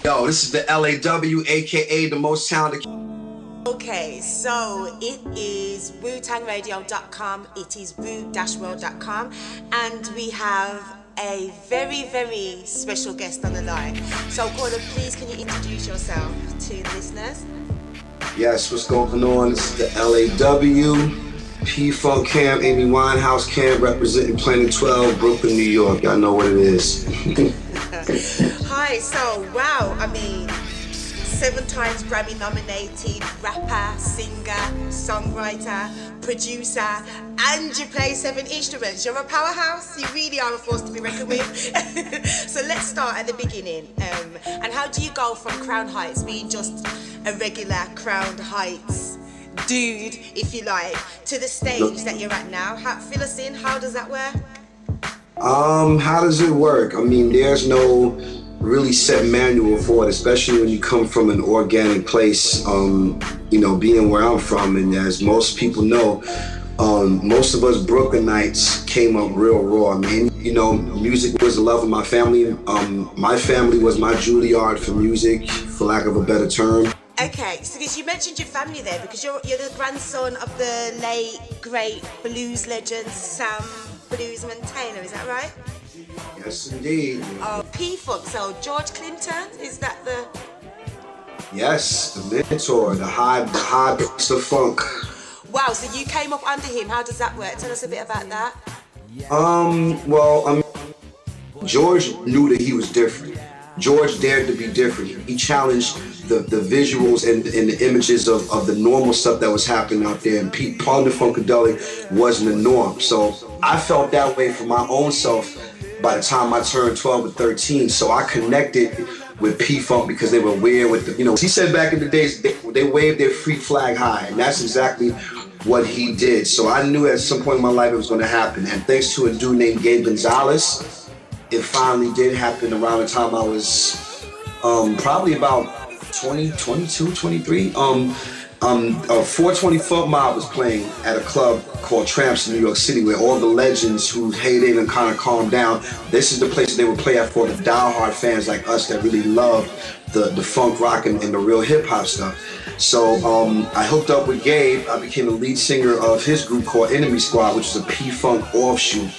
Yo, this is the LAW, aka the most talented. Okay, so it is WuTangRadio.com, it is wu-world.com, and we have a very, very special guest on the line. So, Gordon, please can you introduce yourself to the listeners? Yes, what's going on? This is the LAW, P-Funk Camp, Amy Winehouse Camp, representing Planet 12, Brooklyn, New York. Y'all know what it is. Hi, so, wow, I mean, 7 times Grammy nominated rapper, singer, songwriter, producer, and you play 7 instruments. You're a powerhouse. You really are a force to be reckoned with. So let's start at the beginning. And how do you go from Crown Heights, being just a regular Crown Heights dude, if you like, to the stage that you're at now? Fill us in. How does that work? How does it work? I mean, there's no really set manual for it, especially when you come from an organic place, you know, being where I'm from. And as most people know, most of us Brooklynites came up real raw. I mean, you know, music was the love of my family. My family was my Juilliard for music, for lack of a better term. Okay, so because you mentioned your family there, because you're the grandson of the late, great blues legend Sam Bluesman Taylor, is that right? Yes, indeed. Oh, P-Funk, so George Clinton, is that the... Yes, the mentor, the high base of funk. Wow, so you came up under him. How does that work? Tell us a bit about that. Well, George knew that he was different. George dared to be different. He challenged the visuals and the images of the normal stuff that was happening out there. And part of the Funkadelic wasn't the norm. So I felt that way for my own self by the time I turned 12 or 13. So I connected with P-Funk because they were weird with the, you know, he said back in the days, they waved their freak flag high. And that's exactly what he did. So I knew at some point in my life it was going to happen. And thanks to a dude named Gabe Gonzalez, it finally did happen around the time I was probably about 22, 23. A 420 Foot Mob was playing at a club called Tramps in New York City, where all the legends who hated and kind of calmed down, this is the place they would play at for the diehard fans like us that really loved the funk rock and the real hip hop stuff. So I hooked up with Gabe. I became the lead singer of his group called Enemy Squad, which is a P-Funk offshoot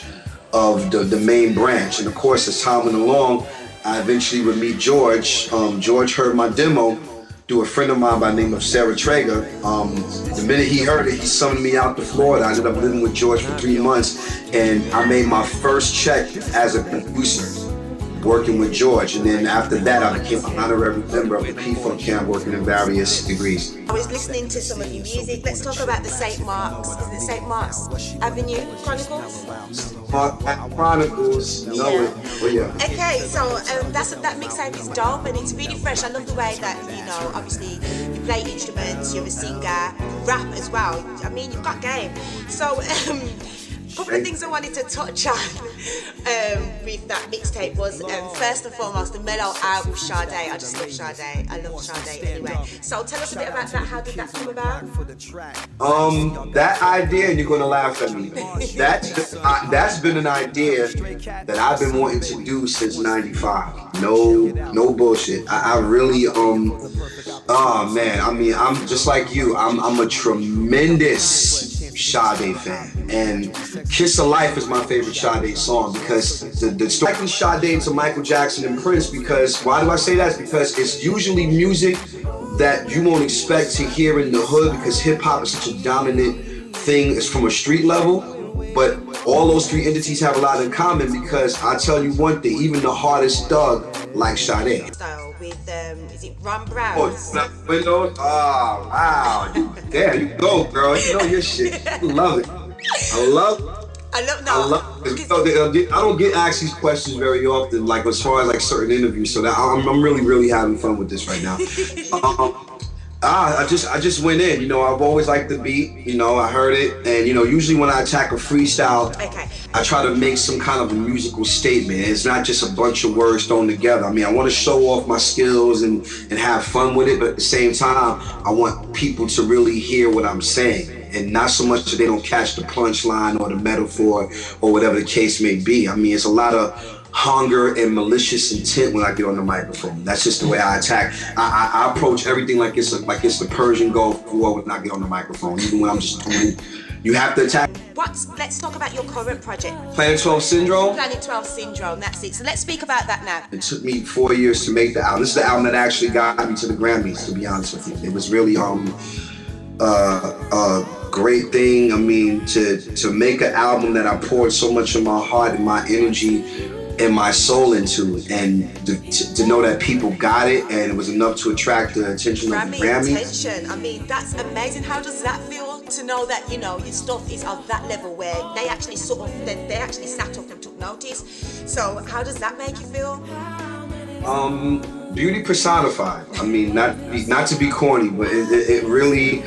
of the main branch. And of course, as time went along, I eventually would meet George. George heard my demo through a friend of mine by the name of Sarah Traeger. The minute he heard it, he summoned me out to Florida. I ended up living with George for 3 months, and I made my first check as a producer, working with George. And then after that, I became an honorary member of the P-Funk Camp, working in various degrees. I was listening to some of your music. Let's talk about the St. Mark's. Is it St. Mark's Avenue Chronicles? Chronicles, no, yeah. But yeah. Okay, so that mixtape is dope and it's really fresh. I love the way that, you know, obviously you play instruments, you're a singer, rap as well. I mean, you've got game. So, a couple of things I wanted to touch on with that mixtape was first and foremost the mellow out with Sade. I just love Sade. I love Sade anyway. So tell us a bit about that. How did that come about? That idea, and you're gonna laugh at me. That's been an idea that I've been wanting to do since '95. No bullshit. I really oh man. I mean, I'm just like you. I'm a tremendous Sade fan, and Kiss of Life is my favorite Sade song because the story from Sade to Michael Jackson and Prince, because why do I say that? It's because it's usually music that you won't expect to hear in the hood, because hip hop is such a dominant thing. It's from a street level, but all those 3 entities have a lot in common, because I tell you one thing, even the hardest thug like Sade. So with is it Ron Brown? Windows? Oh wow. There you go, girl. You know your shit. I love it. I love it. You know, I don't get asked these questions very often, like as far as like certain interviews, so that I'm really having fun with this right now. I just went in, you know, I've always liked the beat, you know, I heard it, and you know, usually when I attack a freestyle, I try to make some kind of a musical statement. It's not just a bunch of words thrown together. I mean, I want to show off my skills and have fun with it, but at the same time, I want people to really hear what I'm saying, and not so much that they don't catch the punchline or the metaphor or whatever the case may be. I mean, it's a lot of hunger and malicious intent when I get on the microphone. That's just the way I attack. I approach everything like it's the Persian Gulf War when I get on the microphone, even when I'm just doing. You have to attack. Let's talk about your current project. Planet 12 Syndrome? Planet 12 Syndrome, that's it. So let's speak about that now. It took me 4 years to make the album. This is the album that actually got me to the Grammys, to be honest with you. It was really a great thing. I mean, to make an album that I poured so much of my heart and my energy and my soul into, and to know that people got it and it was enough to attract the attention of the Grammys. Attention. I mean, that's amazing. How does that feel to know that, you know, your stuff is of that level where they actually they actually sat up and took notice? So how does that make you feel? Beauty personified. I mean, not to be corny, but it really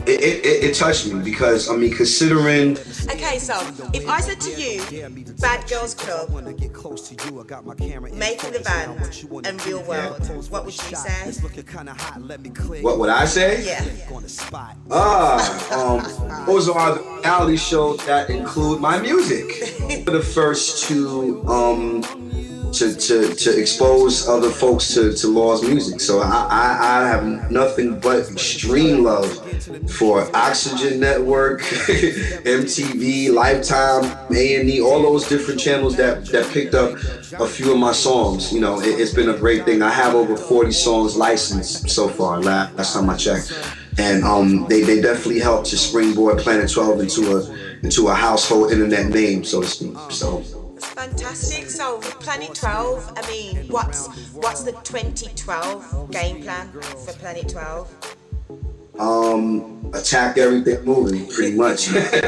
it touched me, because I mean, considering. Okay, so if I said to you, Bad Girls Club, Making the Band, and Real World, what would you say? What would I say? Yeah. Those are the reality shows that include my music. The first to expose other folks to Law's music. So I have nothing but extreme love for Oxygen Network, MTV, Lifetime, A&E, all those different channels that picked up a few of my songs. You know, it's been a great thing. I have over 40 songs licensed so far, last time I checked. And they definitely helped to springboard Planet 12 into a household internet name, so to speak. So. Fantastic. So Planet 12, I mean, what's the 2012 game plan for Planet 12? Attack everything moving, pretty much. That's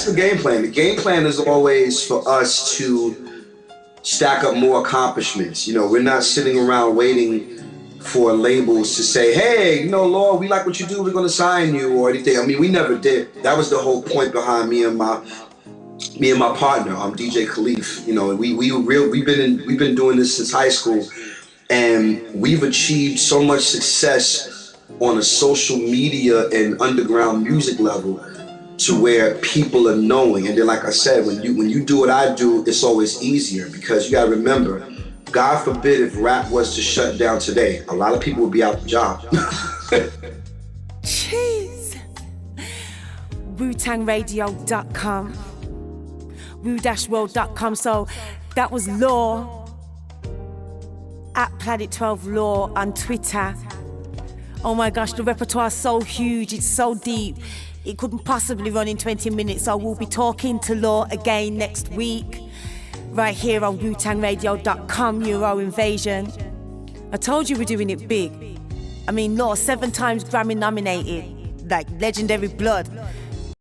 the game plan. The game plan is always for us to stack up more accomplishments. You know, we're not sitting around waiting for labels to say, hey, you know, Law, we like what you do, we're gonna sign you or anything. I mean, we never did. That was the whole point behind me and my partner, DJ Khalif. You know, we've been doing this since high school, and we've achieved so much success on a social media and underground music level to where people are knowing. And then, like I said, when you do what I do, it's always easier, because you gotta remember, God forbid if rap was to shut down today, a lot of people would be out of job. Jeez. WuTangRadio.com. Wu-World.com. So that was Law at Planet 12 Law on Twitter. Oh my gosh, the repertoire is so huge, it's so deep. It couldn't possibly run in 20 minutes. So we'll be talking to Law again next week, right here on WuTangRadio.com, Euro Invasion. I told you we're doing it big. I mean, Law, 7 times Grammy nominated, like legendary blood.